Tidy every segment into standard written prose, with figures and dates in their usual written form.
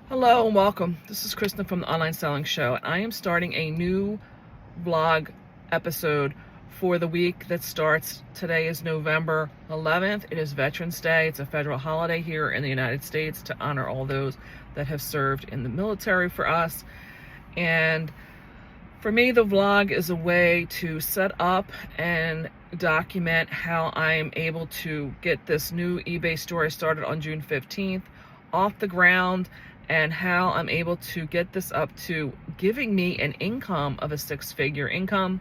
Hello and welcome. This is Kristen from the Online Selling Show, and I am starting a new vlog episode for the week that starts. Today is November 11th. It is Veterans Day. It's a federal holiday here in the United States to honor all those that have served in the military for us. And for me, the vlog is a way to set up and document how I am able to get this new eBay store I started on June 15th off the ground, and how I'm able to get this up to giving me an income of a six-figure income.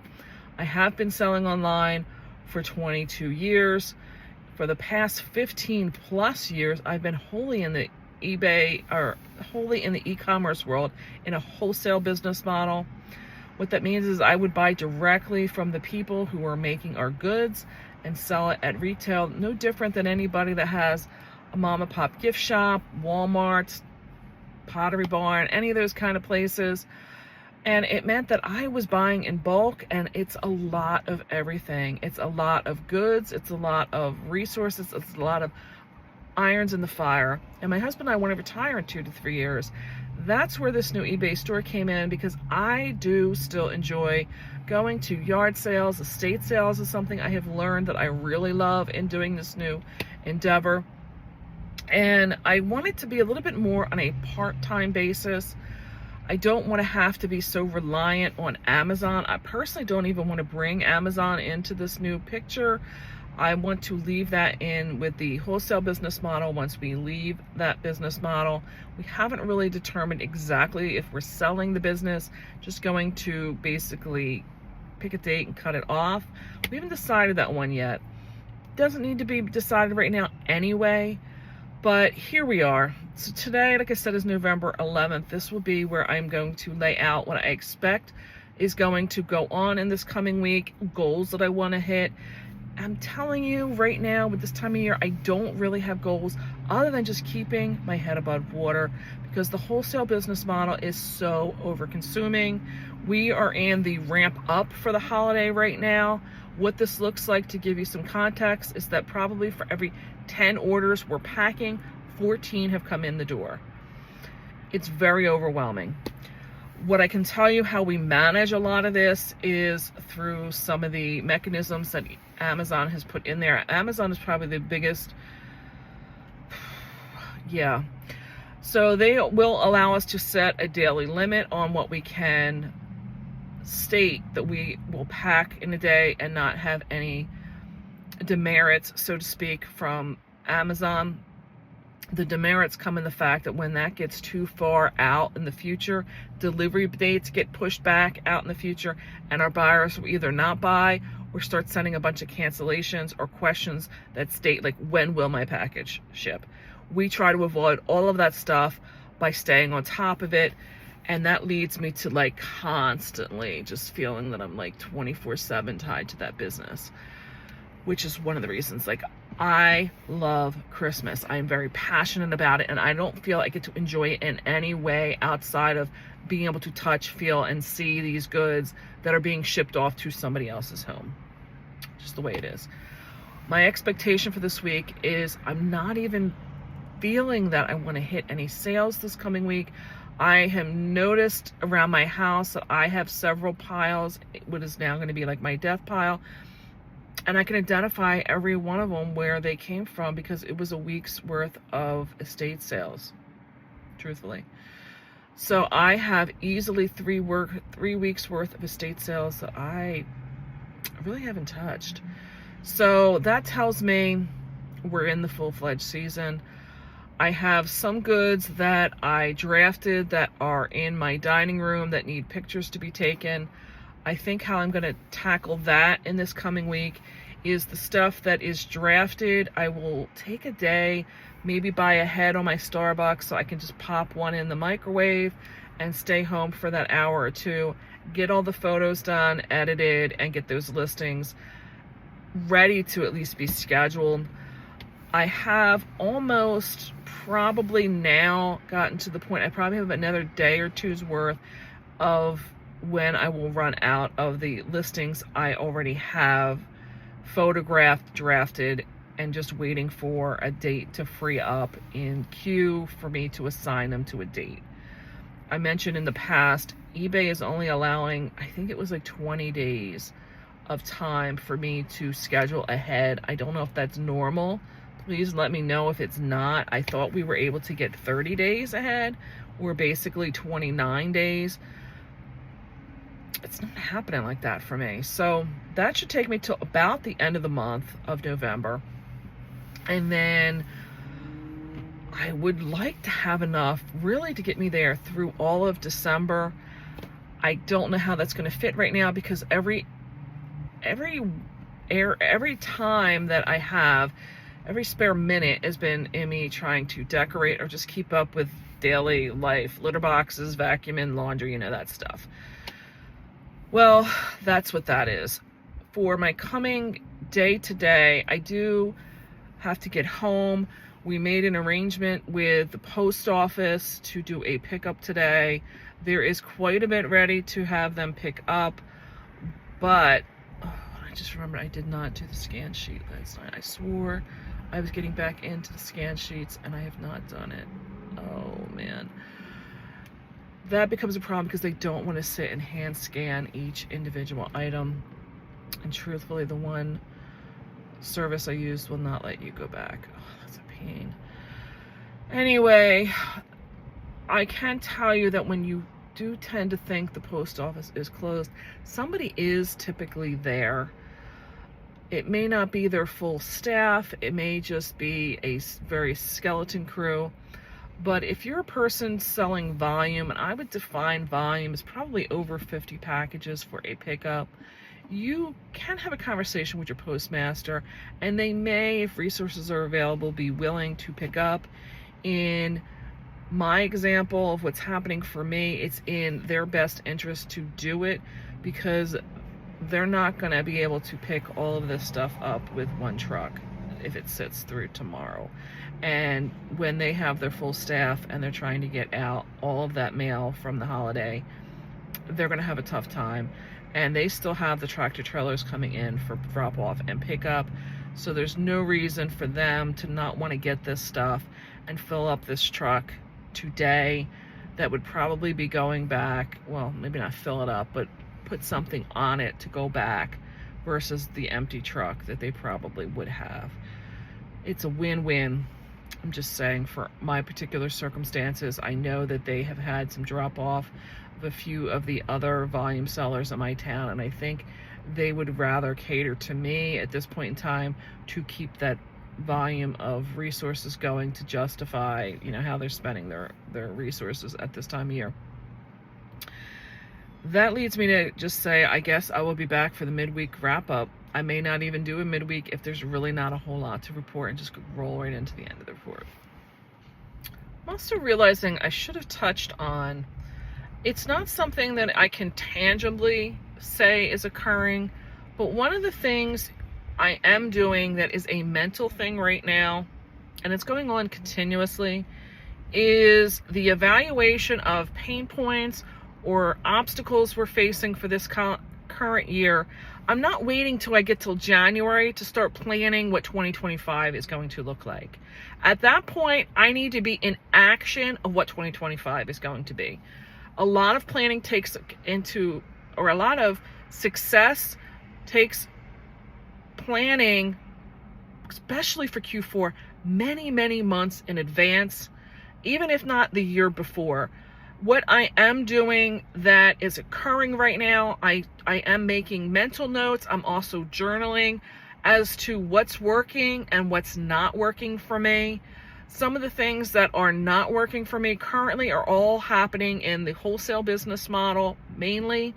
I have been selling online for 22 years. For the past 15 plus years, I've been wholly in the eBay, or wholly in the e-commerce world, in a wholesale business model. What that means is I would buy directly from the people who are making our goods and sell it at retail, no different than anybody that has a mom and pop gift shop, Walmart, Pottery Barn, any of those kind of places. And it meant that I was buying in bulk, and it's a lot of everything. It's a lot of goods, it's a lot of resources, it's a lot of irons in the fire. And my husband and I want to retire in 2 to 3 years. That's where this new eBay store came in, because I do still enjoy going to yard sales. Estate sales is something I have learned that I really love in doing this new endeavor. And I want it to be a little bit more on a part-time basis. I don't want to have to be so reliant on Amazon. I personally don't even want to bring Amazon into this new picture. I want to leave that in with the wholesale business model. Once we leave that business model, we haven't really determined exactly if we're selling the business, just going to basically pick a date and cut it off. We haven't decided that one yet. Doesn't need to be decided right now anyway. But here we are. So today, like I said, is November 11th. This will be where I'm going to lay out what I expect is going to go on in this coming week, goals that I want to hit. I'm telling you right now, with this time of year, I don't really have goals other than just keeping my head above water, because the wholesale business model is so over-consuming. We are in the ramp up for the holiday right now. What this looks like, to give you some context, is that probably for every 10 orders we're packing, 14 have come in the door. It's very overwhelming. What I can tell you how we manage a lot of this is through some of the mechanisms that Amazon has put in there. Amazon is probably the biggest, yeah. So they will allow us to set a daily limit on what we can state that we will pack in a day and not have any demerits, so to speak, from Amazon. The demerits come in the fact that when that gets too far out in the future, delivery dates get pushed back out in the future, and our buyers will either not buy or start sending a bunch of cancellations or questions that state, like, when will my package ship? We try to avoid all of that stuff by staying on top of it. And that leads me to, like, constantly just feeling that I'm like 24/7 tied to that business, which is one of the reasons, like, I love Christmas. I am very passionate about it, and I don't feel I get to enjoy it in any way outside of being able to touch, feel, and see these goods that are being shipped off to somebody else's home. Just the way it is. My expectation for this week is I'm not even feeling that I want to hit any sales this coming week. I have noticed around my house that I have several piles, what is now going to be like my death pile, and I can identify every one of them where they came from, because it was a week's worth of estate sales, truthfully. So I have easily 3 weeks worth of estate sales that I really haven't touched. So that tells me we're in the full-fledged season. I have some goods that I drafted that are in my dining room that need pictures to be taken. I think how I'm going to tackle that in this coming week is the stuff that is drafted. I will take a day, maybe buy a head on my Starbucks so I can just pop one in the microwave and stay home for that hour or two, get all the photos done, edited, and get those listings ready to at least be scheduled. I have almost probably now gotten to the point, I probably have another day or two's worth of when I will run out of the listings I already have photographed, drafted, and just waiting for a date to free up in queue for me to assign them to a date. I mentioned in the past, eBay is only allowing, I think it was like 20 days of time for me to schedule ahead. I don't know if that's normal. Please let me know if it's not. I thought we were able to get 30 days ahead. We're basically 29 days. It's not happening like that for me. So that should take me to about the end of the month of November. And then I would like to have enough really to get me there through all of December. I don't know how that's going to fit right now, because every time that I have, every spare minute has been in me trying to decorate or just keep up with daily life, litter boxes, vacuuming, laundry, you know, that stuff. Well, that's what that is. For my coming day to day, I do have to get home. We made an arrangement with the post office to do a pickup today. There is quite a bit ready to have them pick up, but I just remembered I did not do the scan sheet last night. I swore I was getting back into the scan sheets and I have not done it. Oh man. That becomes a problem because they don't want to sit and hand scan each individual item. And truthfully, the one service I used will not let you go back. Oh, that's a pain. Anyway, I can tell you that when you do tend to think the post office is closed, somebody is typically there. It may not be their full staff. It may just be a very skeleton crew. But if you're a person selling volume, and I would define volume as probably over 50 packages for a pickup, you can have a conversation with your postmaster, and they may, if resources are available, be willing to pick up. In my example of what's happening for me, it's in their best interest to do it, because they're not going to be able to pick all of this stuff up with one truck if it sits through tomorrow. And when they have their full staff and they're trying to get out all of that mail from the holiday, they're going to have a tough time. And they still have the tractor trailers coming in for drop off and pickup. So there's no reason for them to not want to get this stuff and fill up this truck today. That would probably be going back, well, maybe not fill it up, but put something on it to go back versus the empty truck that they probably would have. It's a win-win. I'm just saying, for my particular circumstances, I know that they have had some drop off of a few of the other volume sellers in my town, and I think they would rather cater to me at this point in time to keep that volume of resources going to justify, you know, how they're spending their resources at this time of year. That leads me to just say, I guess I will be back for the midweek wrap-up. I may not even do a midweek if there's really not a whole lot to report, and just roll right into the end of the report. I'm also realizing I should have touched on, it's not something that I can tangibly say is occurring, but one of the things I am doing that is a mental thing right now, and it's going on continuously, is the evaluation of pain points or obstacles we're facing for this current year. I'm not waiting till I get till January to start planning what 2025 is going to look like. At that point, I need to be in action of what 2025 is going to be. A lot of planning a lot of success takes planning, especially for Q4, many, many months in advance, even if not the year before. What I am doing that is occurring right now, I am making mental notes. I'm also journaling as to what's working and what's not working for me. Some of the things that are not working for me currently are all happening in the wholesale business model, mainly.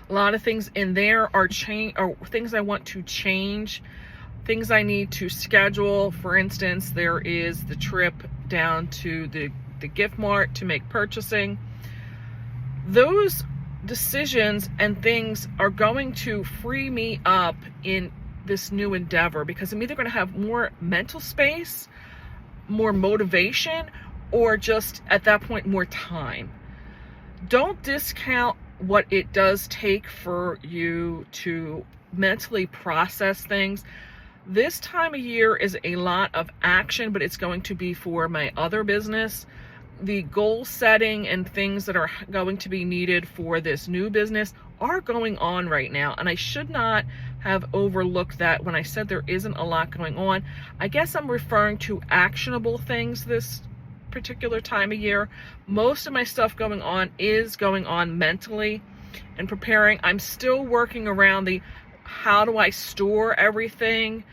A lot of things in there are things I want to change, things I need to schedule. For instance, there is the trip down to the gift mart to make purchasing. Those decisions and things are going to free me up in this new endeavor, because I'm either going to have more mental space, more motivation, or just at that point more time. Don't discount what it does take for you to mentally process things. This time of year is a lot of action, but it's going to be for my other business. The goal setting and things that are going to be needed for this new business are going on right now, and I should not have overlooked that when I said there isn't a lot going on. I guess I'm referring to actionable things this particular time of year. Most of my stuff going on is going on mentally and preparing. I'm still working around the how do I store everything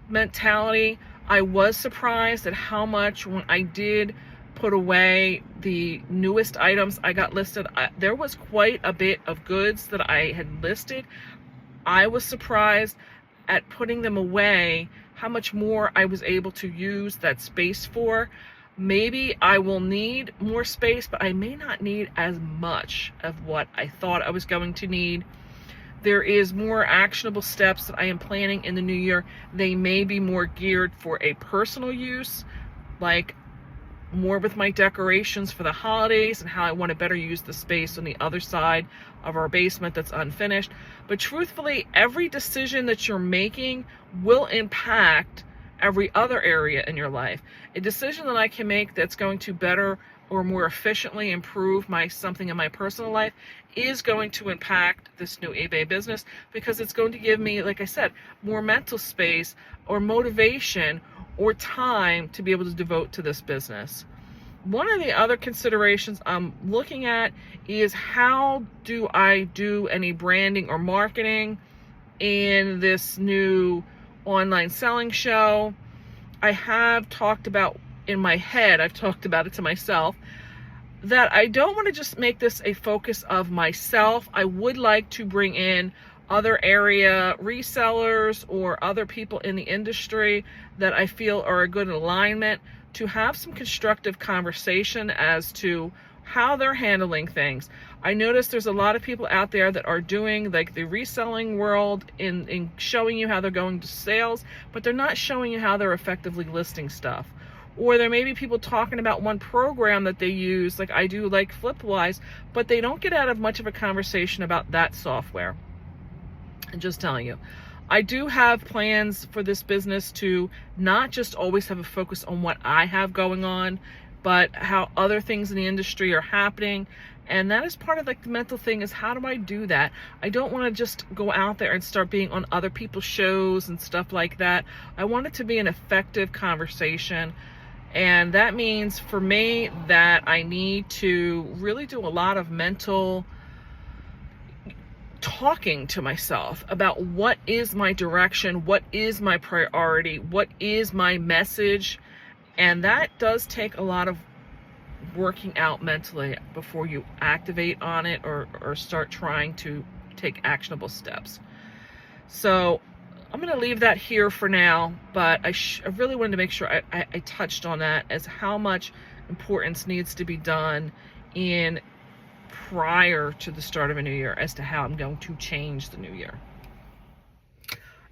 mentality. I was surprised at how much, when I did put away the newest items I got listed, there was quite a bit of goods that I had listed. I was surprised at putting them away, how much more I was able to use that space for. Maybe I will need more space, but I may not need as much of what I thought I was going to need. There is more actionable steps that I am planning in the new year. They may be more geared for a personal use, like more with my decorations for the holidays and how I want to better use the space on the other side of our basement that's unfinished. But truthfully, every decision that you're making will impact every other area in your life. A decision that I can make that's going to better or more efficiently improve something in my personal life is going to impact this new eBay business, because it's going to give me, like I said, more mental space or motivation or time to be able to devote to this business. One of the other considerations I'm looking at is, how do I do any branding or marketing in this new online selling show? I have talked about, in my head, I've talked about it to myself, that I don't want to just make this a focus of myself. I would like to bring in other area resellers or other people in the industry that I feel are a good alignment, to have some constructive conversation as to how they're handling things. I notice there's a lot of people out there that are doing like the reselling world in showing you how they're going to sales, but they're not showing you how they're effectively listing stuff. Or there may be people talking about one program that they use, like I do, like Flipwise, but they don't get out of much of a conversation about that software. I'm just telling you, I do have plans for this business to not just always have a focus on what I have going on, but how other things in the industry are happening. And that is part of like the mental thing, is how do I do that? I don't want to just go out there and start being on other people's shows and stuff like that. I want it to be an effective conversation. And that means for me that I need to really do a lot of mental talking to myself about what is my direction, what is my priority, what is my message. And that does take a lot of working out mentally before you activate on it or start trying to take actionable steps. So I'm going to leave that here for now, but I really wanted to make sure I touched on that, as how much importance needs to be done in prior to the start of a new year as to how I'm going to change the new year.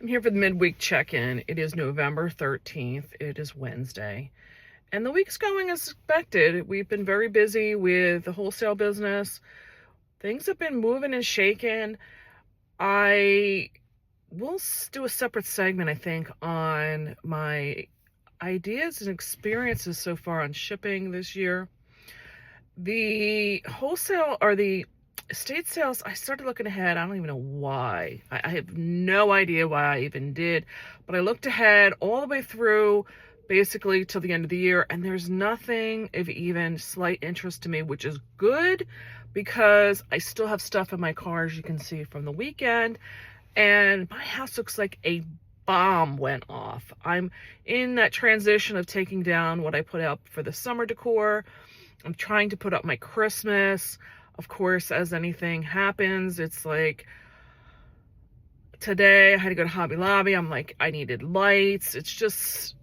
I'm here for the midweek check-in. It is November 13th. It is Wednesday. And the week's going as expected. We've been very busy with the wholesale business. Things have been moving and shaking. I will do a separate segment, I think, on my ideas and experiences so far on shipping this year. The wholesale or the estate sales, I started looking ahead. I don't even know why. I have no idea why I even did, but I looked ahead all the way through basically till the end of the year, and there's nothing of even slight interest to me, which is good, because I still have stuff in my car, as you can see from the weekend, and my house looks like a bomb went off. I'm in that transition of taking down what I put up for the summer decor. I'm trying to put up my Christmas. Of course, as anything happens, it's like today I had to go to Hobby Lobby. I'm like, I needed lights. It's just,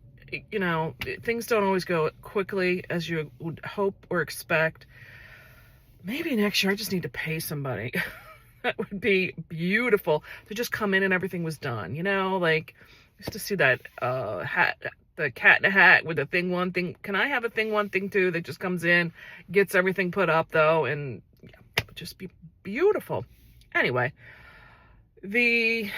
you know, things don't always go quickly as you would hope or expect. Maybe next year I just need to pay somebody. That would be beautiful to just come in and everything was done. You know, like I used to see that hat, the cat in a hat with a thing one, thing. Can I have a thing one, thing two that just comes in, gets everything put up though, and yeah, it would just be beautiful. Anyway, The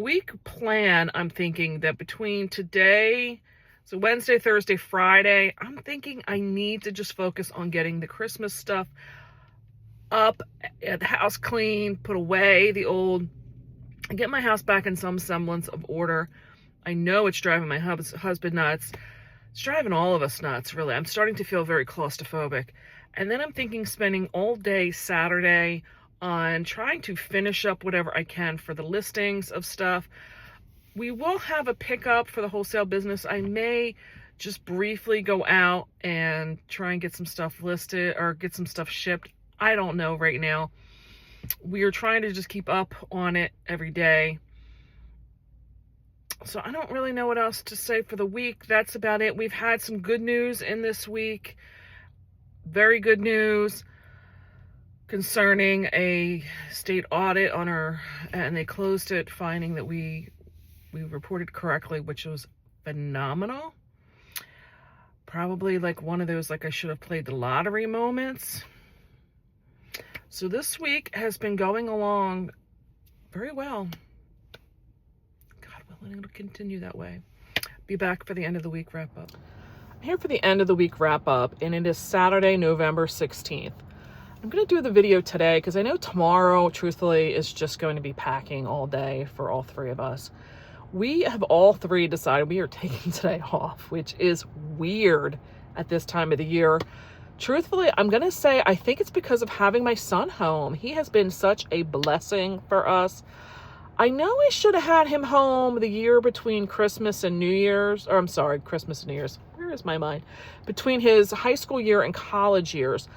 week plan, I'm thinking that between today, so Wednesday, Thursday, Friday, I'm thinking I need to just focus on getting the Christmas stuff up, the house clean, put away the old, and get my house back in some semblance of order. I know it's driving my husband nuts. It's driving all of us nuts, really. I'm starting to feel very claustrophobic. And then I'm thinking spending all day Saturday on trying to finish up whatever I can for the listings of stuff. We will have a pickup for the wholesale business. I may just briefly go out and try and get some stuff listed or get some stuff shipped. I don't know right now. We are trying to just keep up on it every day. So I don't really know what else to say for the week. That's about it. We've had some good news in this week. Very good news concerning a state audit on our, and they closed it, finding that we reported correctly, which was phenomenal. Probably like one of those, like I should have played the lottery moments. So this week has been going along very well. God willing, it'll continue that way. Be back for the end of the week wrap up. I'm here for the end of the week wrap up, and it is Saturday, November 16th. I'm going to do the video today because I know tomorrow, truthfully, is just going to be packing all day for all three of us. We have all three decided we are taking today off, which is weird at this time of the year. Truthfully, I'm going to say I think it's because of having my son home. He has been such a blessing for us. I know I should have had him home the year between Christmas and New Year's, or I'm sorry, Christmas and New Year's. Where is my mind? Between his high school year and college years.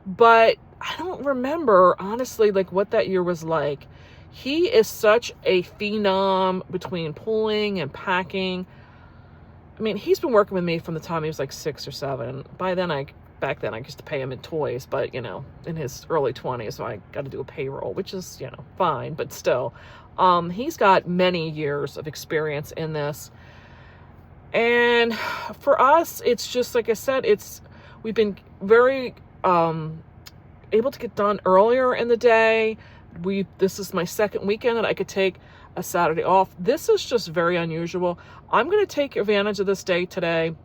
But I don't remember, honestly, like what that year was like. He is such a phenom between pulling and packing. I mean, he's been working with me from the time he was like 6 or 7. Back then I used to pay him in toys, but in his early 20s, so I got to do a payroll, which is, fine, but still. He's got many years of experience in this. And for us, it's just, like I said, we've been very able to get done earlier in the day. This is my second weekend that I could take a Saturday off. This is just very unusual. I'm going to take advantage of this day today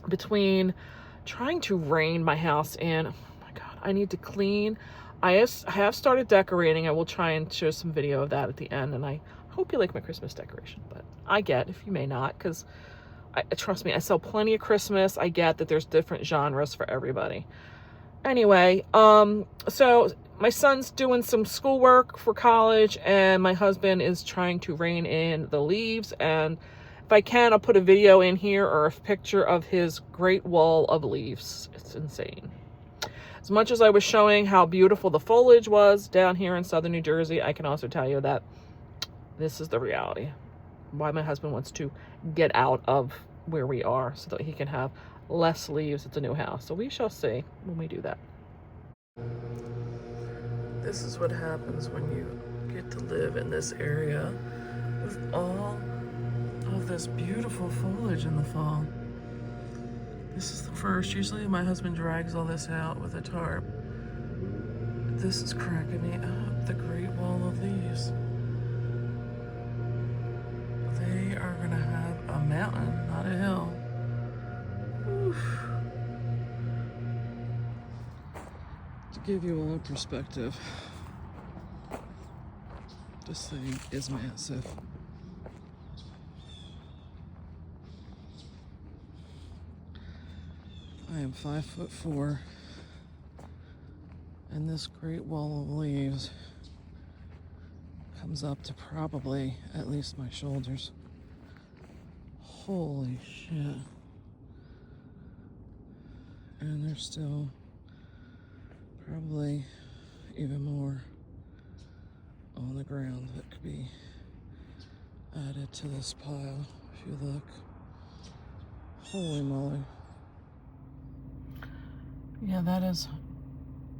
between trying to rein my house in. Oh my God, I need to clean. I have started decorating. I will try and show some video of that at the end, and I hope you like my Christmas decoration, but I get if you may not, because trust me, I sell plenty of Christmas. I get that there's different genres for everybody. Anyway, so my son's doing some schoolwork for college, and my husband is trying to rein in the leaves, and if I can, I'll put a video in here or a picture of his great wall of leaves. It's insane. As much as I was showing how beautiful the foliage was down here in southern New Jersey, I can also tell you that this is the reality. Why my husband wants to get out of where we are so that he can have less leaves at the new house. So we shall see when we do that. This is what happens when you get to live in this area with all of this beautiful foliage in the fall. This is the first. Usually my husband drags all this out with a tarp. This is cracking me up. The great wall of leaves. They are gonna have a mountain, not a hill. Oof. To give you all a perspective, this thing is massive. I am 5'4", and this great wall of leaves comes up to probably at least my shoulders. Holy shit. And there's still probably even more on the ground that could be added to this pile if you look. Holy moly. Yeah, that is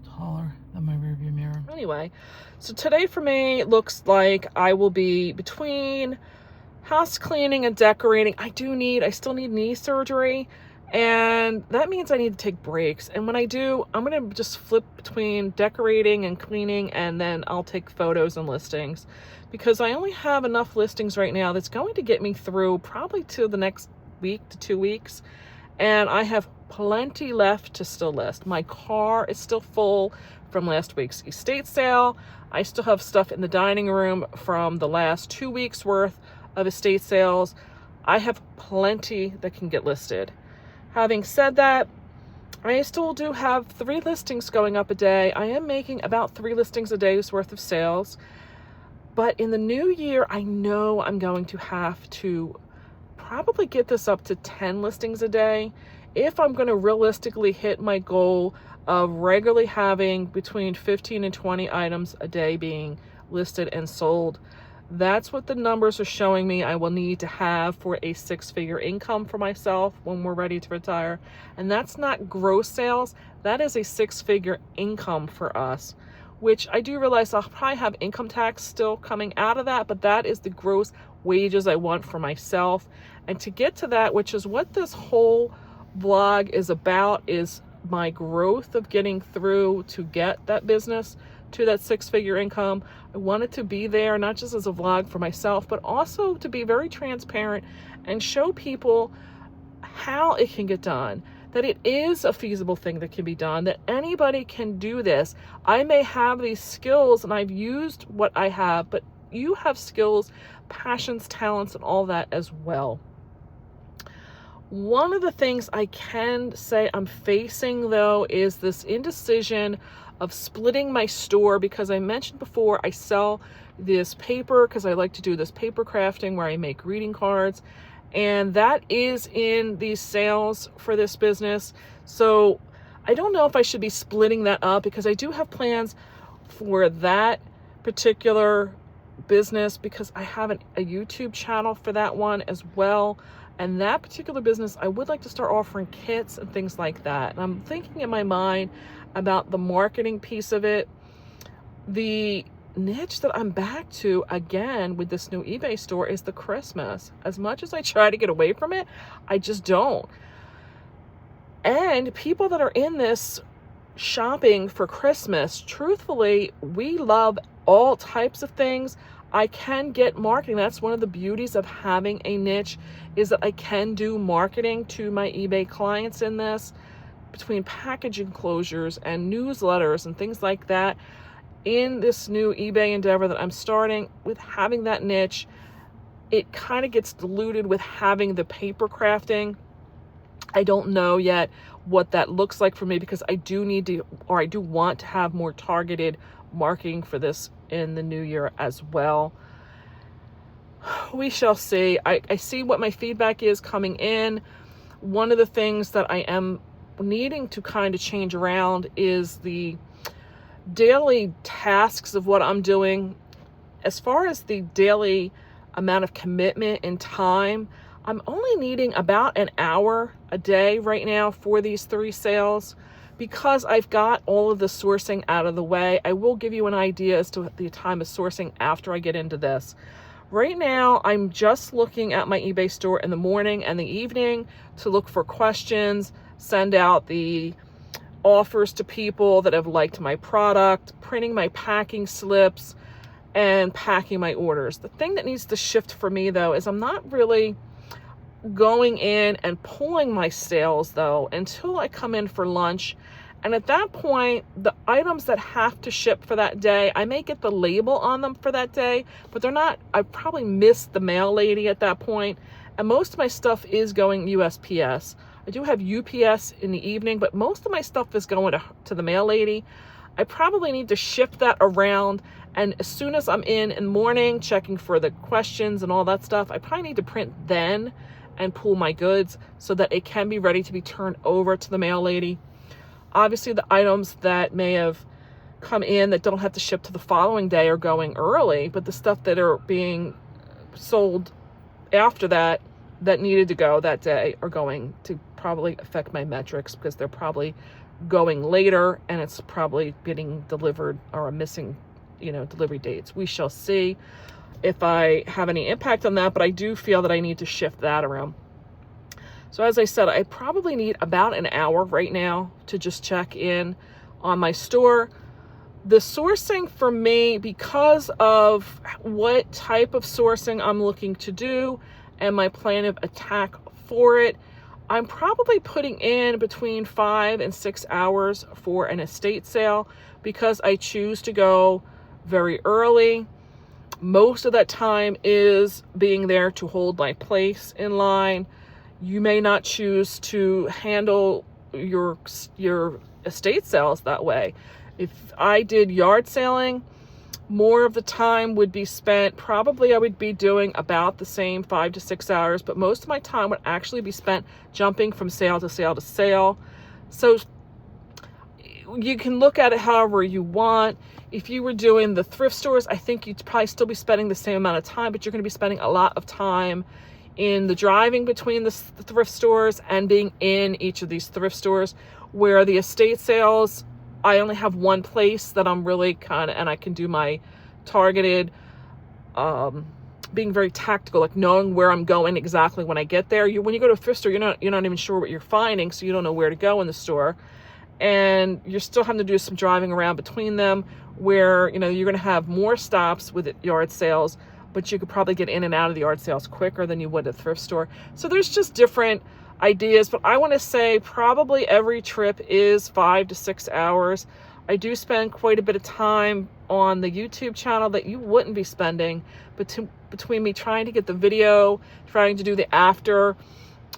taller than my rearview mirror. Anyway, so today for me looks like I will be between house cleaning and decorating. I still need knee surgery, And that means I need to take breaks. And when I do, I'm going to just flip between decorating and cleaning, and then I'll take photos and listings, because I only have enough listings right now that's going to get me through probably to the next week to 2 weeks. And I have plenty left to still list. My car is still full from last week's estate sale. I still have stuff in the dining room from the last 2 weeks worth of estate sales. I have plenty that can get listed. Having said that, I still do have 3 listings going up a day. I am making about 3 listings a day's worth of sales. But in the new year, I know I'm going to have to probably get this up to 10 listings a day if I'm going to realistically hit my goal of regularly having between 15 and 20 items a day being listed and sold. That's what the numbers are showing me I will need to have for a 6-figure income for myself when we're ready to retire. And that's not gross sales. That is a 6-figure income for us, which I do realize I'll probably have income tax still coming out of that, but that is the gross wages I want for myself. And to get to that, which is what this whole vlog is about, is my growth of getting through to get that business to that 6-figure income. I want it to be there, not just as a vlog for myself, but also to be very transparent and show people how it can get done, that it is a feasible thing that can be done, that anybody can do this. I may have these skills and I've used what I have, but you have skills, passions, talents, and all that as well. One of the things I can say I'm facing, though, is this indecision of splitting my store, because I mentioned before I sell this paper because I like to do this paper crafting where I make greeting cards, and that is in these sales for this business. So I don't know if I should be splitting that up, because I do have plans for that particular business, because I have a YouTube channel for that one as well. And that particular business, I would like to start offering kits and things like that. And I'm thinking in my mind about the marketing piece of it. The niche that I'm back to again with this new eBay store is the Christmas. As much as I try to get away from it, I just don't. And people that are in this shopping for Christmas, truthfully, we love all types of things. I can get marketing. That's one of the beauties of having a niche, is that I can do marketing to my eBay clients in this, between package enclosures and newsletters and things like that. In this new eBay endeavor that I'm starting with, having that niche, it kind of gets diluted with having the paper crafting. I don't know yet what that looks like for me, because I do want to have more targeted marketing for this in the new year as well. We shall see. I see what my feedback is coming in. One of the things that I am needing to kind of change around is the daily tasks of what I'm doing. As far as the daily amount of commitment and time, I'm only needing about an hour a day right now for these 3 sales, because I've got all of the sourcing out of the way. I will give you an idea as to the time of sourcing after I get into this. Right now, I'm just looking at my eBay store in the morning and the evening to look for questions, send out the offers to people that have liked my product, printing my packing slips, and packing my orders. The thing that needs to shift for me, though, is I'm not really going in and pulling my sales, though, until I come in for lunch. And at that point, the items that have to ship for that day, I may get the label on them for that day, but they're not. I probably missed the mail lady at that point, and most of my stuff is going USPS. I do have UPS in the evening, but most of my stuff is going to the mail lady. I probably need to shift that around, and as soon as I'm in the morning checking for the questions and all that stuff, I probably need to print then and pull my goods so that it can be ready to be turned over to the mail lady. Obviously, the items that may have come in that don't have to ship to the following day are going early, but the stuff that are being sold after that needed to go that day are going to probably affect my metrics, because they're probably going later and it's probably getting delivered or missing, delivery dates. We shall see if I have any impact on that, but I do feel that I need to shift that around. So as I said, I probably need about an hour right now to just check in on my store. The sourcing for me, because of what type of sourcing I'm looking to do and my plan of attack for it, I'm probably putting in between 5 and 6 hours for an estate sale because I choose to go very early. Most of that time is being there to hold my place in line. You may not choose to handle your estate sales that way. If I did yard selling, more of the time would be spent, probably I would be doing about the same 5 to 6 hours, but most of my time would actually be spent jumping from sale to sale to sale. So you can look at it however you want. If you were doing the thrift stores, I think you'd probably still be spending the same amount of time, but you're going to be spending a lot of time in the driving between the thrift stores and being in each of these thrift stores. Where the estate sales, I only have one place that I'm really and I can do my targeted, being very tactical, like knowing where I'm going exactly when I get there. When you go to a thrift store, you're not even sure what you're finding, so you don't know where to go in the store. And you're still having to do some driving around between them, where you're going to have more stops with yard sales, but you could probably get in and out of the yard sales quicker than you would at a thrift store. So there's just different ideas, but I want to say probably every trip is 5 to 6 hours. I do spend quite a bit of time on the YouTube channel that you wouldn't be spending between me trying to get the video, trying to do the after,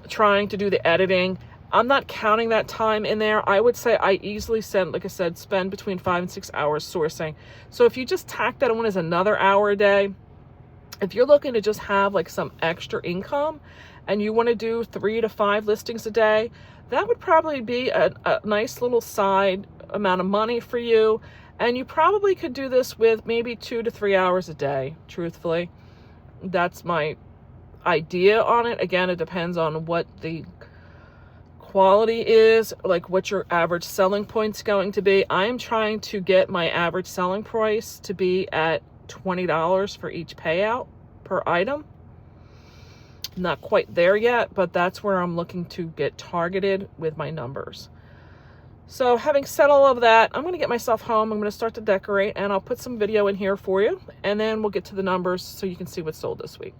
trying to do the editing. I'm not counting that time in there. I would say I easily spend between 5 and 6 hours sourcing. So if you just tack that on as another hour a day, if you're looking to just have like some extra income and you want to do 3 to 5 listings a day, that would probably be a nice little side amount of money for you. And you probably could do this with maybe 2 to 3 hours a day, truthfully. That's my idea on it. Again, it depends on what the quality is, like what your average selling point's going to be. I am trying to get my average selling price to be at $20 for each payout per item. Not quite there yet, but that's where I'm looking to get targeted with my numbers. So having said all of that, I'm going to get myself home. I'm going to start to decorate, and I'll put some video in here for you, and then we'll get to the numbers so you can see what's sold this week.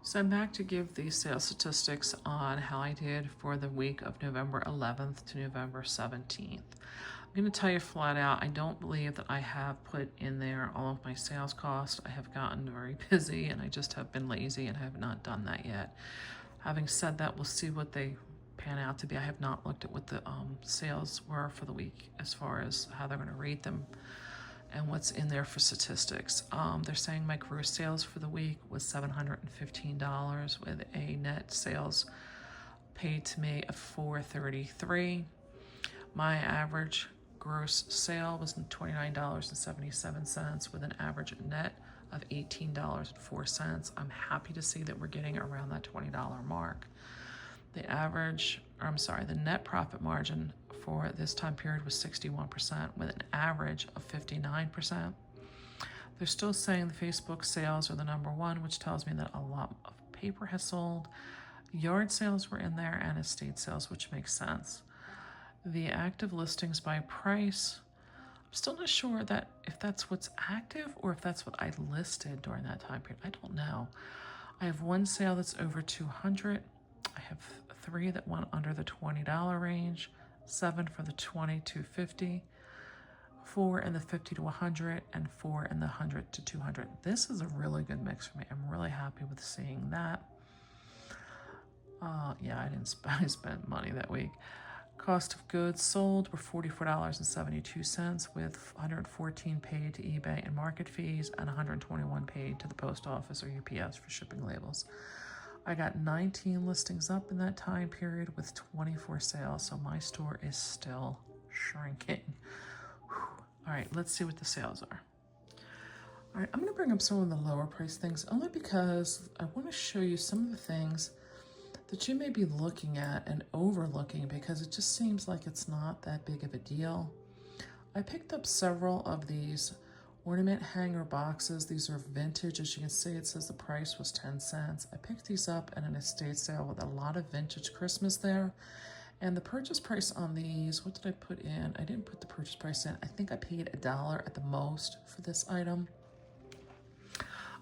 So I'm back to give the sales statistics on how I did for the week of November 11th to November 17th. I'm going to tell you flat out, I don't believe that I have put in there all of my sales costs. I have gotten very busy and I just have been lazy and have not done that yet. Having said that, we'll see what they pan out to be. I have not looked at what the sales were for the week as far as how they're going to rate them and what's in there for statistics. They're saying my gross sales for the week was $715 with a net sales paid to me of $433. My average gross sale was $29.77 with an average net of $18.04. I'm happy to see that we're getting around that $20 mark. The net profit margin for this time period was 61% with an average of 59%. They're still saying the Facebook sales are the number one, which tells me that a lot of paper has sold. Yard sales were in there and estate sales, which makes sense. The active listings by price, I'm still not sure that if that's what's active or if that's what I listed during that time period. I don't know. I have one sale that's over 200. I have 3 that went under the $20 range, 7 for the 20 to 50, 4 in the 50 to 100, and 4 in the 100 to 200. This is a really good mix for me. I'm really happy with seeing that. Yeah, I spent money that week. Cost of goods sold were $44.72 with $114 paid to eBay and market fees and $121 paid to the post office or UPS for shipping labels. I got 19 listings up in that time period with 24 sales, so my store is still shrinking. Whew. All right, let's see what the sales are. All right, I'm going to bring up some of the lower price things only because I want to show you some of the things that you may be looking at and overlooking because it just seems like it's not that big of a deal. I picked up several of these ornament hanger boxes. These are vintage. As you can see, it says the price was 10 cents. I picked these up at an estate sale with a lot of vintage Christmas there. And the purchase price on these, what did I put in? I didn't put the purchase price in. I think I paid $1 at the most for this item.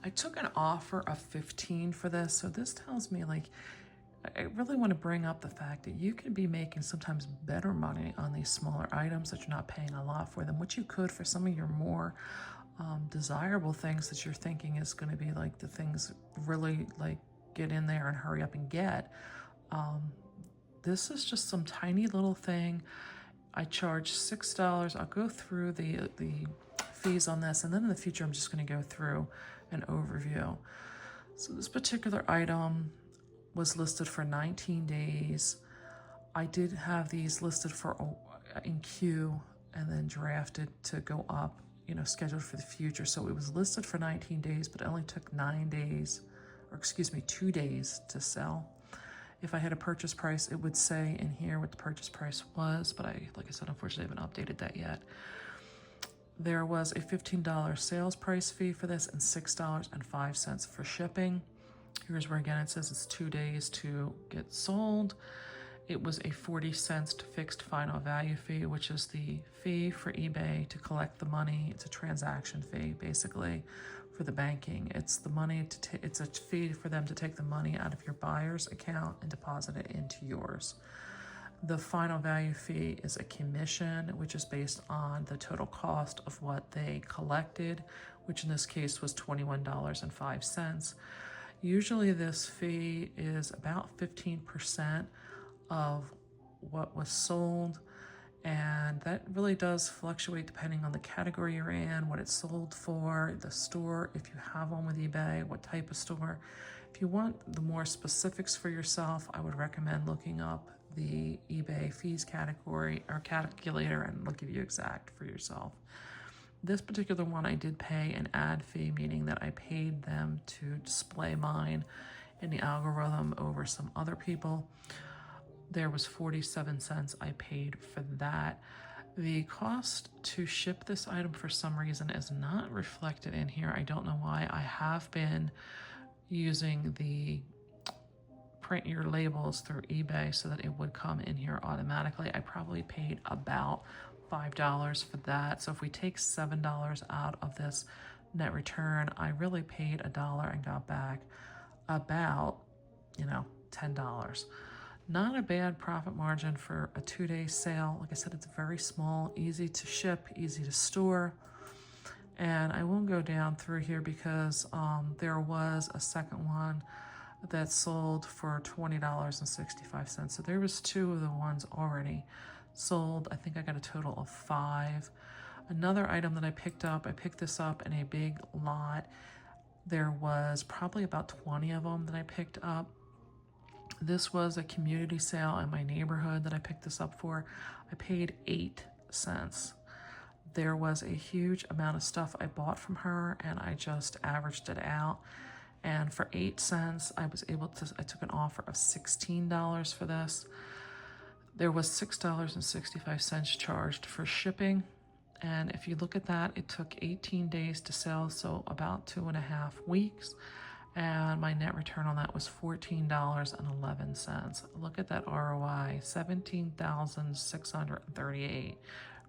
I took an offer of 15 for this. So this tells me, like, I really want to bring up the fact that you can be making sometimes better money on these smaller items that you're not paying a lot for them, which you could for some of your more desirable things that you're thinking is going to be like the things really like get in there and hurry up and get. This is just some tiny little thing. I charge $6. I'll go through the fees on this, and then in the future I'm just going to go through an overview. So this particular item was listed for 19 days. I did have these listed for in queue and then drafted to go up, you know, scheduled for the future. So it was listed for 19 days, but it only took 9 days, or excuse me, 2 days to sell. If I had a purchase price, it would say in here what the purchase price was, but like I said, unfortunately, I haven't updated that yet. There was a $15 sales price fee for this and $6.05 for shipping. Here's where again it says it's 2 days to get sold. It was a 40 cents fixed final value fee, which is the fee for eBay to collect the money. It's a transaction fee, basically, for the banking. It's the money it's a fee for them to take the money out of your buyer's account and deposit it into yours. The final value fee is a commission, which is based on the total cost of what they collected, which in this case was $21.05. Usually this fee is about 15% of what was sold, and that really does fluctuate depending on the category you're in, what it's sold for, the store, if you have one with eBay, what type of store. If you want the more specifics for yourself, I would recommend looking up the eBay fees category or calculator, and it'll give you exact for yourself. This particular one, I did pay an ad fee, meaning that I paid them to display mine in the algorithm over some other people. There was 47 cents I paid for that. The cost to ship this item for some reason is not reflected in here. I don't know why. I have been using the print your labels through eBay so that it would come in here automatically. I probably paid about $5 for that. So if we take $7 out of this net return, I really paid $1 and got back about, $10. Not a bad profit margin for a 2-day sale. Like I said, it's very small, easy to ship, easy to store. And I won't go down through here because there was a second one that sold for $20.65. So there was 2 of the ones already sold. I think I got a total of 5. Another item that I picked this up in a big lot. There was probably about 20 of them that I picked up. This was a community sale in my neighborhood that I picked this up for. I paid 8 cents. There was a huge amount of stuff I bought from her, and I just averaged it out. And for 8 cents, I took an offer of $16 for this. There was $6.65 charged for shipping. And if you look at that, it took 18 days to sell, so about 2.5 weeks. And my net return on that was $14.11. Look at that ROI, $17,638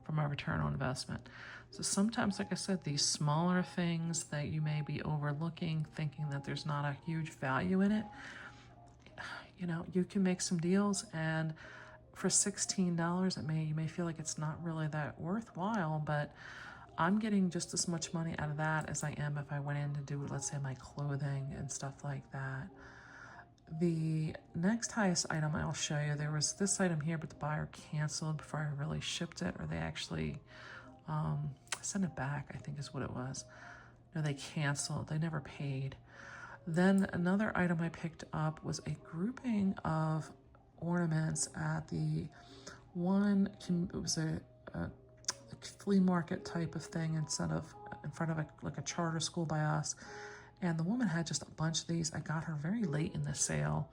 for my return on investment. So sometimes, like I said, these smaller things that you may be overlooking, thinking that there's not a huge value in it, you can make some deals, and for $16, you may feel like it's not really that worthwhile, but I'm getting just as much money out of that as I am if I went in to do, let's say, my clothing and stuff like that. The next highest item I'll show you, there was this item here, but the buyer canceled before I really shipped it, or they actually sent it back, I think is what it was. No, they canceled. They never paid. Then another item I picked up was a grouping of ornaments at it was a flea market type of thing in front of a charter school by us. And the woman had just a bunch of these. I got her very late in the sale,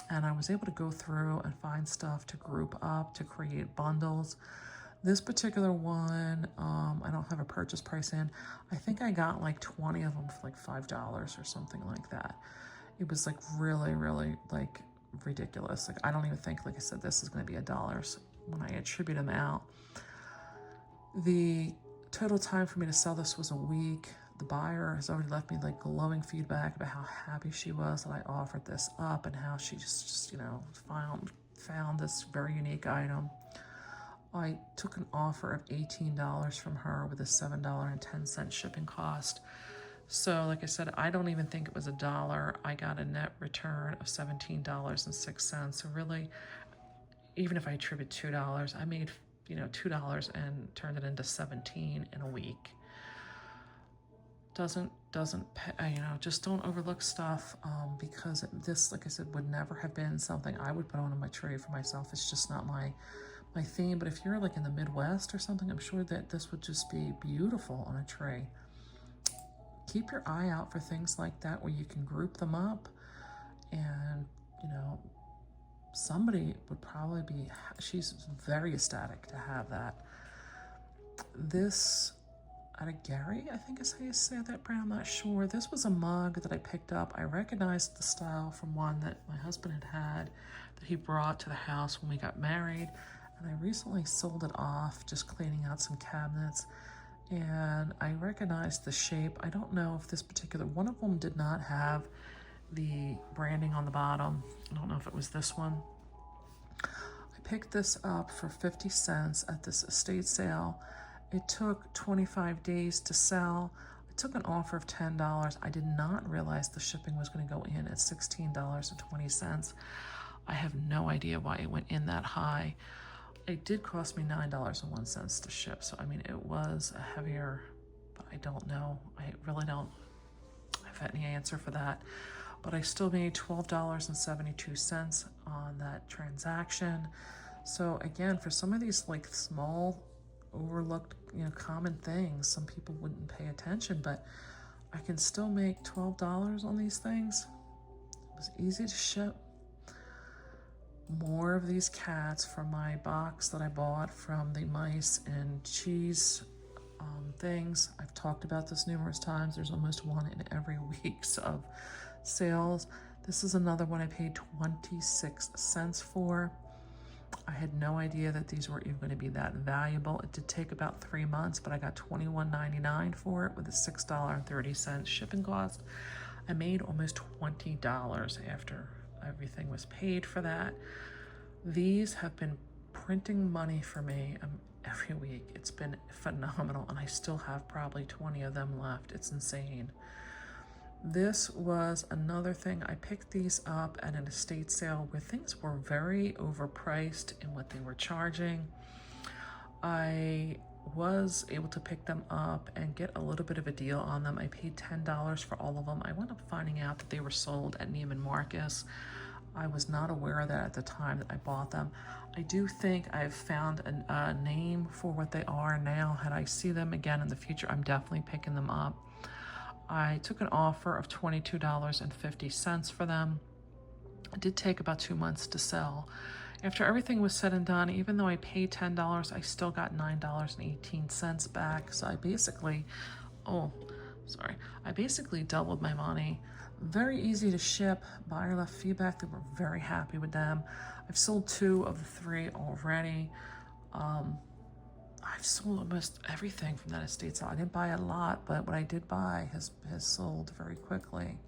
and I was able to go through and find stuff to group up to create bundles. This particular one, I don't have a purchase price in. I think I got like 20 of them for like $5 or something like that. It was like really, really like ridiculous. Like I don't even think, like I said, this is going to be $1. So when I attribute them out, the total time for me to sell this was a week. The buyer has already left me like glowing feedback about how happy she was that I offered this up and how she just you know, found this very unique item. I took an offer of $18 from her with a $7.10 shipping cost. So like I said, I don't even think it was $1. I got a net return of $17.06. So really, even if I attribute $2, I made, you know, $2 and turned it into 17 in a week. Doesn't pay, you know, just don't overlook stuff, because this, like I said, would never have been something I would put on my tree for myself. It's just not my theme. But if you're like in the Midwest or something, I'm sure that this would just be beautiful on a tree. Keep your eye out for things like that where you can group them up, and you know, somebody would probably be, she's very ecstatic to have that. This out of Gary, I think is how you say that brand, I'm not sure. This was a mug that I picked up. I recognized the style from one that my husband had that he brought to the house when we got married. And I recently sold it off, just cleaning out some cabinets. And I recognized the shape. I don't know if this particular, one of them did not have the branding on the bottom. I don't know if it was this one. I picked this up for 50 cents at this estate sale. It took 25 days to sell. I took an offer of $10. I did not realize the shipping was going to go in at $16.20. I have no idea why it went in that high. It did cost me $9.01 to ship. So, I mean, it was a heavier, but I don't know. I really don't have any answer for that. But I still made $12.72 on that transaction. So again, for some of these like small, overlooked, you know, common things, some people wouldn't pay attention, but I can still make $12 on these things. It was easy to ship. More of these cats from my box that I bought from the mice and cheese things. I've talked about this numerous times. There's almost one in every week's of sales. This is another one I paid 26 cents for. I had no idea that these were even going to be that valuable. It did take about 3 months, but I got $21.99 for it with a $6.30 shipping cost. I made almost $20 after everything was paid for that. These have been printing money for me every week. It's been phenomenal, and I still have probably 20 of them left. It's insane. This was another thing. I picked these up at an estate sale where things were very overpriced in what they were charging. I was able to pick them up and get a little bit of a deal on them. I paid $10 for all of them. I wound up finding out that they were sold at Neiman Marcus. I was not aware of that at the time that I bought them. I do think I've found a name for what they are now. Had I see them again in the future, I'm definitely picking them up. I took an offer of $22.50 for them. It did take about 2 months to sell. After everything was said and done, even though I paid $10, I still got $9.18 back. So I basically, I basically doubled my money. Very easy to ship. Buyer left feedback. They were very happy with them. I've sold 2 of the 3 already. I've sold almost everything from that estate sale. I didn't buy a lot, but what I did buy has sold very quickly.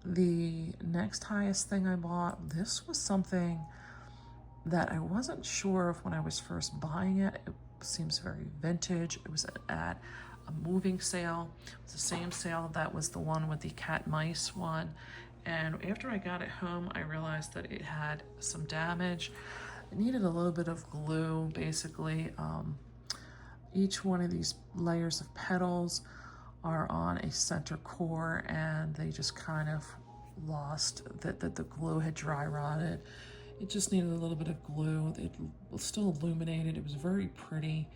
The next highest thing I bought, this was something that I wasn't sure of when I was first buying it. It seems very vintage. It was at a moving sale. It was the same sale that was the one with the cat mice one. And after I got it home, I realized that it had some damage. It needed a little bit of glue, basically. Each one of these layers of petals are on a center core, and they just kind of lost that the glue had dry rotted. It just needed a little bit of glue. It was still illuminated. It was very pretty.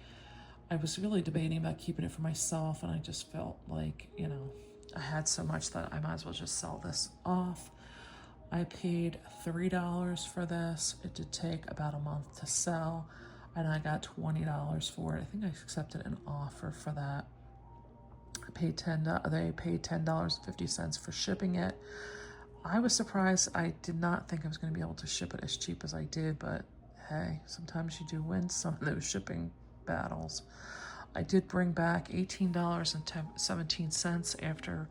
I was really debating about keeping it for myself, and I just felt like, you know, I had so much that I might as well just sell this off. I paid $3 for this. It did take about a month to sell. and I got $20 for it. I think I accepted an offer for that. They paid $10.50 for shipping it. I was surprised. I did not think I was going to be able to ship it as cheap as I did, but hey, sometimes you do win some of those shipping battles. I did bring back $18.17 after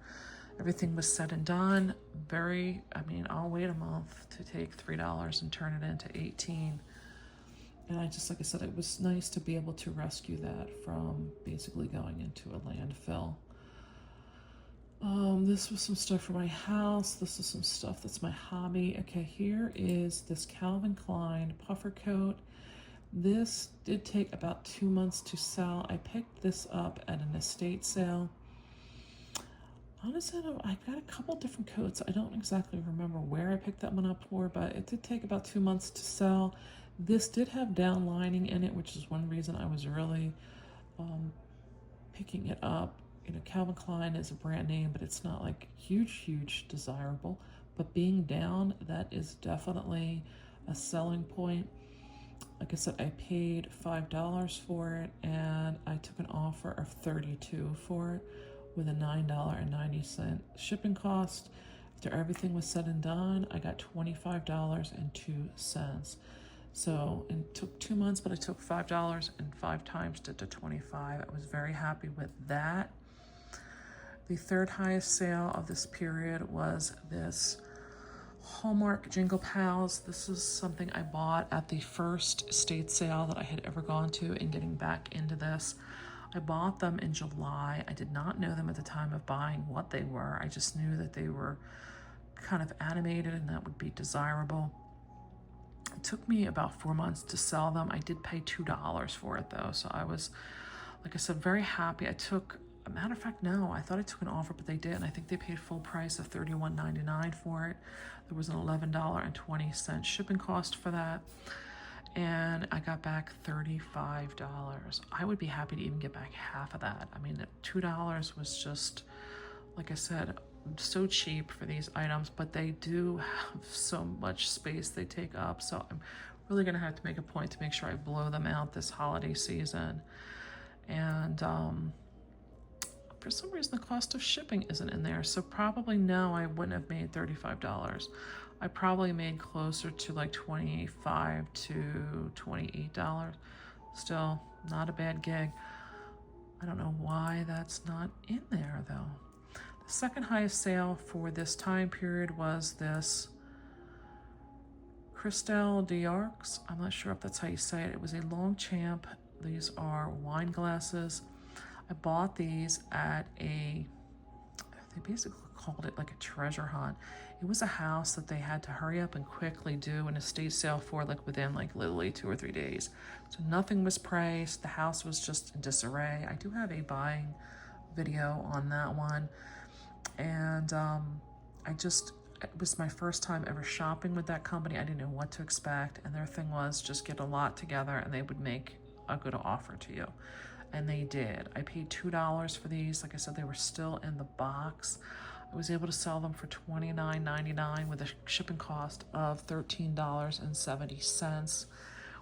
everything was said and done. I'll wait a month to take $3 and turn it into $18. And like I said, it was nice to be able to rescue that from basically going into a landfill. This was some stuff for my house. This is some stuff that's my hobby. Okay, here is this Calvin Klein puffer coat. This did take about 2 months to sell. I picked this up at an estate sale. Honestly, I got a couple different coats. I don't exactly remember where I picked that one up for, but it did take about 2 months to sell. This did have down lining in it, which is one reason I was really picking it up. You know, Calvin Klein is a brand name, but it's not like huge desirable. But being down, that is definitely a selling point. Like I said, I paid $5 for it, and I took an offer of $32 for it with a $9.90 shipping cost. After everything was said and done, I got $25.02. So it took 2 months, but I took $5 and 5 times it to 25. I was very happy with that. The third highest sale of this period was this Hallmark Jingle Pals. This is something I bought at the first estate sale that I had ever gone to, and getting back into this. I bought them in July. I did not know them at the time of buying what they were. I just knew that they were kind of animated and that would be desirable. It took me about 4 months to sell them. I did pay $2 for it though. So I was, like I said, very happy. I thought I took an offer, but they didn't. I think they paid full price of $31.99 for it. There was an $11.20 shipping cost for that. And I got back $35. I would be happy to even get back half of that. I mean, $2 was just, like I said, so cheap for these items, but they do have so much space they take up. So I'm really gonna have to make a point to make sure I blow them out this holiday season. And for some reason, the cost of shipping isn't in there. So probably no, I wouldn't have made $35. I probably made closer to like $25 to $28. Still not a bad gig. I don't know why that's not in there though. The second highest sale for this time period was this Cristal d'Arcs. I'm not sure if that's how you say it. It was a Longchamp. These are wine glasses. I bought these at they basically called it like a treasure hunt. It was a house that they had to hurry up and quickly do an estate sale for, like within like literally 2 or 3 days. So nothing was priced. The house was just in disarray. I do have a buying video on that one. And it was my first time ever shopping with that company. I didn't know what to expect. And their thing was just get a lot together and they would make a good offer to you. And they did. I paid $2 for these. Like I said, they were still in the box. I was able to sell them for $29.99 with a shipping cost of $13.70.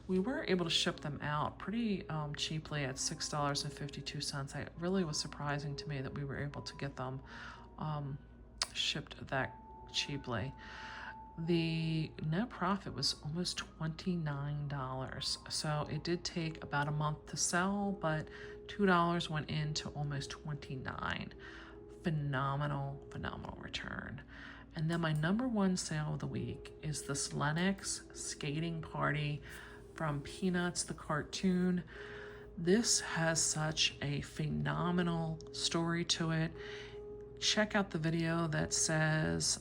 We were able to ship them out pretty cheaply at $6.52. It really was surprising to me that we were able to get them shipped that cheaply. The net profit was almost $29. So it did take about a month to sell, but $2 went into almost $29. Phenomenal return. And then my number one sale of the week is this Lennox Skating Party from Peanuts, the cartoon. This has such a phenomenal story to it. Check out the video that says,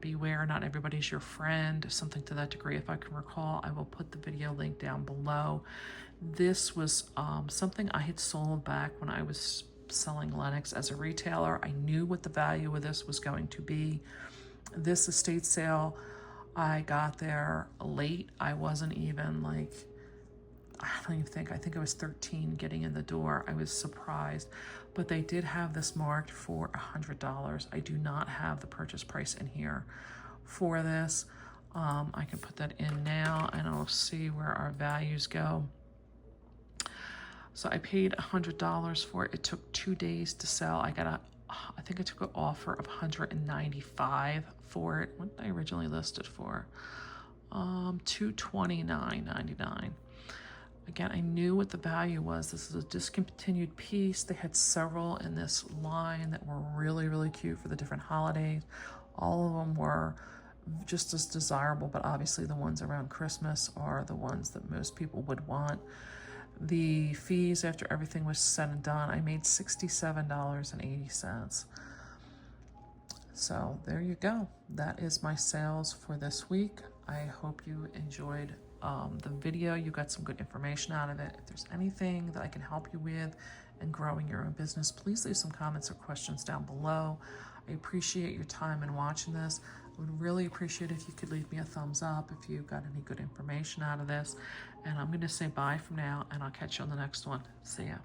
beware, not everybody's your friend, something to that degree. If I can recall, I will put the video link down below. This was something I had sold back when I was selling Lennox as a retailer. I knew what the value of this was going to be. This estate sale, I got there late. I wasn't even like, I think I was 13 getting in the door. I was surprised, but they did have this marked for $100. I do not have the purchase price in here for this. I can put that in now and I'll see where our values go. So I paid $100 for it. It took 2 days to sell. I think I took an offer of $195 for it. What did I originally list it for? $229.99. Again, I knew what the value was. This is a discontinued piece. They had several in this line that were really, really cute for the different holidays. All of them were just as desirable, but obviously the ones around Christmas are the ones that most people would want. The fees, after everything was said and done, I made $67.80. So there you go. That is my sales for this week. I hope you enjoyed the video. You got some good information out of it. If there's anything that I can help you with in growing your own business, please leave some comments or questions down below. I appreciate your time in watching this. I would really appreciate if you could leave me a thumbs up if you got any good information out of this. And I'm going to say bye from now, and I'll catch you on the next one. See ya.